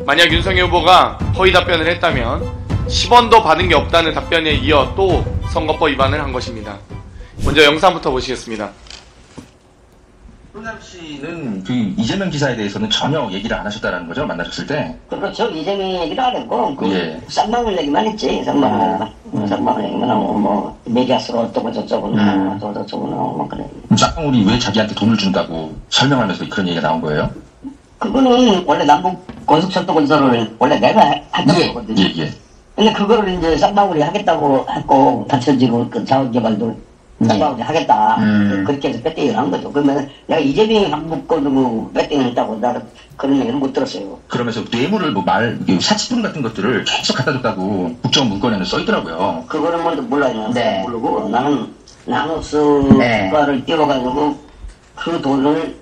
만약 윤석열 후보가 허위 답변을 했다면 10원도 받은 게 없다는 답변에 이어 또 선거법 위반을 한 것입니다. 먼저 영상부터 보시겠습니다. 손남 씨는 그 이재명 기사에 대해서는 전혀 얘기를 안 하셨다는 거죠? 만나셨을 때? 그렇죠. 이재명 얘기도 안 했고, 예. 쌍방울 얘기만 했지. 쌍방울 얘기만 하고, 메디아스가 어쩌고 저쩌고, 어쩌고 저쩌고, 그래. 쌍방울이 왜 자기한테 돈을 준다고 설명하면서 그런 얘기가 나온 거예요? 그거는 원래 남북 고속철도 건설을 원래 내가 했던 거거든요. 예. 근데 그거를 이제 쌍방울이 하겠다고 했고, 받쳐지고, 그 자원개발도 쌍방울이 하겠다. 그렇게 해서 배팅을 한 거죠. 그러면 내가 이재명이 한국권으로 배팅을 했다고 나는 그런 얘기는 못 들었어요. 그러면서 뇌물을 사치품 같은 것들을 계속 갖다 줬다고 국정 문건에는 써있더라고요. 그거는 먼저 몰라요. 네. 모르고 나는 나노스 네. 국가를 띄워가지고 그 돈을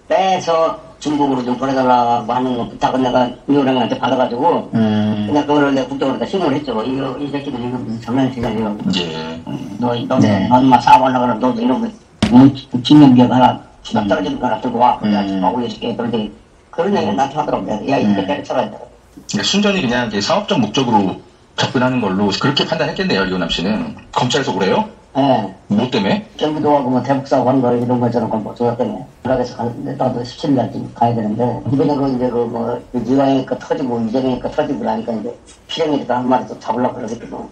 빼서 중국으로 좀 보내달라고 하는 거 부탁을 내가 미호랑한테 받아가지고 그냥 그거를 내가 국정원에다 신고를 했죠. 이 새끼들 이거 무슨 장난치냐 이거. 예. 너는 막 사업하려고 그러면 너도 이런 거 진명기업 하나 수납 떨어지는 거 하나 들고 와. 그래가지고 올려줄게. 그런데 그런 얘기를 나한테 하더라고요. 야 이렇게 때려쳐라 했다고. 그러니까 순전히 그냥 이제 사업적 목적으로 접근하는 걸로 그렇게 판단했겠네요, 이호남 씨는. 검찰에서 그래요? 예. 뭐 때문에? 경기도하고 뭐 대북 사업 하는 거 이런 거 저런 거뭐 조사 때문에 연락해서 나도 17일 가야 되는데 이번에도 이제 그뭐 이왕이 거 터지고 이재명이 거 터지고 나니까 이제 필행이라도 한 마리 또 잡으려고 그러겠고.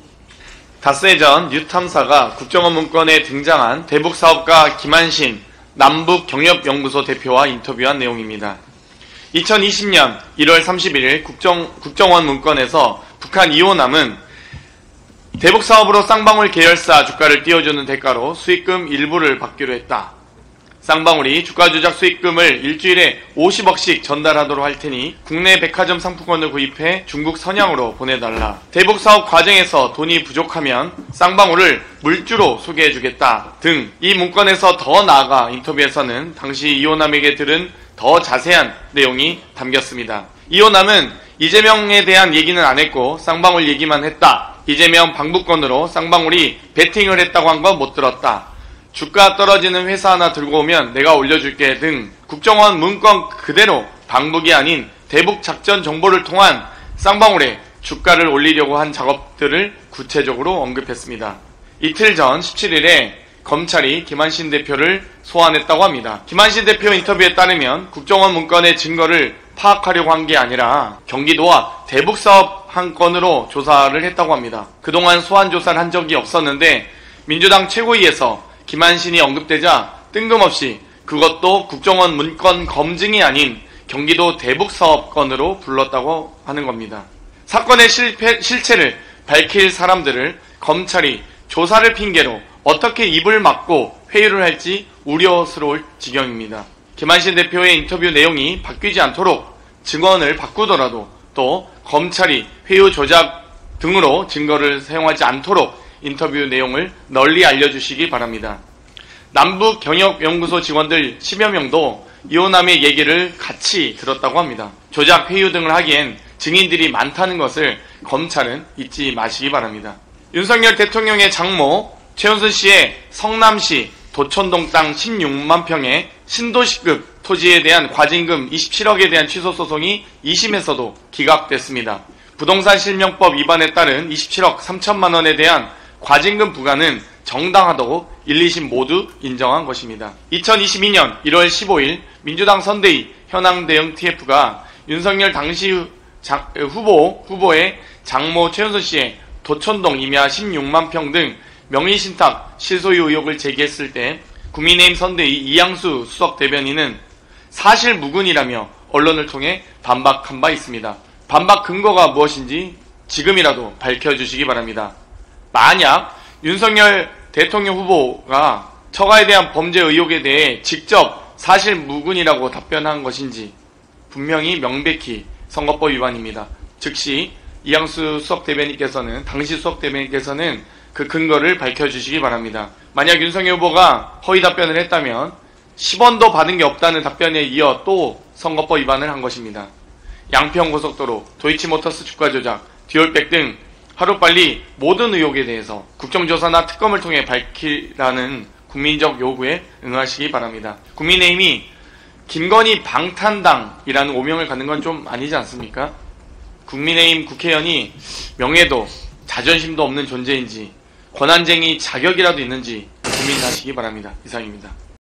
닷새 전 뉴탐사가 국정원 문건에 등장한 대북 사업가 김한신 남북 경협연구소 대표와 인터뷰한 내용입니다. 2020년 1월 31일 국정원 문건에서 북한 이호남은 대북 사업으로 쌍방울 계열사 주가를 띄워주는 대가로 수익금 일부를 받기로 했다. 쌍방울이 주가 조작 수익금을 일주일에 50억씩 전달하도록 할 테니 국내 백화점 상품권을 구입해 중국 선양으로 보내달라. 대북 사업 과정에서 돈이 부족하면 쌍방울을 물주로 소개해주겠다 등 이 문건에서 더 나아가 인터뷰에서는 당시 이호남에게 들은 더 자세한 내용이 담겼습니다. 이호남은 이재명에 대한 얘기는 안 했고 쌍방울 얘기만 했다. 이재명 방북권으로 쌍방울이 베팅을 했다고 한 건 못 들었다. 주가 떨어지는 회사 하나 들고 오면 내가 올려줄게 등 국정원 문건 그대로 방북이 아닌 대북 작전 정보를 통한 쌍방울의 주가를 올리려고 한 작업들을 구체적으로 언급했습니다. 이틀 전 17일에 검찰이 김한신 대표를 소환했다고 합니다. 김한신 대표 인터뷰에 따르면 국정원 문건의 증거를 파악하려고 한 게 아니라 경기도와 대북 사업 한 건으로 조사를 했다고 합니다. 그동안 소환 조사를 한 적이 없었는데 민주당 최고위에서 김한신이 언급되자 뜬금없이 그것도 국정원 문건 검증이 아닌 경기도 대북 사업 건으로 불렀다고 하는 겁니다. 사건의 실체를 밝힐 사람들을 검찰이 조사를 핑계로 어떻게 입을 막고 회유를 할지 우려스러울 지경입니다. 김한신 대표의 인터뷰 내용이 바뀌지 않도록 증언을 바꾸더라도 또 검찰이 회유 조작 등으로 증거를 사용하지 않도록 인터뷰 내용을 널리 알려주시기 바랍니다. 남북경협연구소 직원들 10여 명도 이호남의 얘기를 같이 들었다고 합니다. 조작 회유 등을 하기엔 증인들이 많다는 것을 검찰은 잊지 마시기 바랍니다. 윤석열 대통령의 장모 최은순 씨의 성남시 도천동 땅 16만 평의 신도시급 토지에 대한 과징금 27억에 대한 취소 소송이 2심에서도 기각됐습니다. 부동산 실명법 위반에 따른 27억 3천만 원에 대한 과징금 부과는 정당하다고 1, 2심 모두 인정한 것입니다. 2022년 1월 15일 민주당 선대위 현황 대응 TF가 윤석열 당시 후보의 장모 최은순 씨의 도천동 임야 16만 평 등 명의신탁 실소유 의혹을 제기했을 때 국민의힘 선대위 이양수 수석 대변인은 사실 무근이라며 언론을 통해 반박한 바 있습니다. 반박 근거가 무엇인지 지금이라도 밝혀주시기 바랍니다. 만약 윤석열 대통령 후보가 처가에 대한 범죄 의혹에 대해 직접 사실 무근이라고 답변한 것인지 분명히 명백히 선거법 위반입니다. 즉시 이양수 수석 대변인께서는 당시 수석 대변인께서는 그 근거를 밝혀주시기 바랍니다. 만약 윤석열 후보가 허위 답변을 했다면 10원도 받은 게 없다는 답변에 이어 또 선거법 위반을 한 것입니다. 양평고속도로, 도이치모터스 주가 조작, 듀얼백 등 하루빨리 모든 의혹에 대해서 국정조사나 특검을 통해 밝히라는 국민적 요구에 응하시기 바랍니다. 국민의힘이 김건희 방탄당이라는 오명을 갖는 건 좀 아니지 않습니까? 국민의힘 국회의원이 명예도 자존심도 없는 존재인지 권한쟁이 자격이라도 있는지 고민하시기 바랍니다. 이상입니다.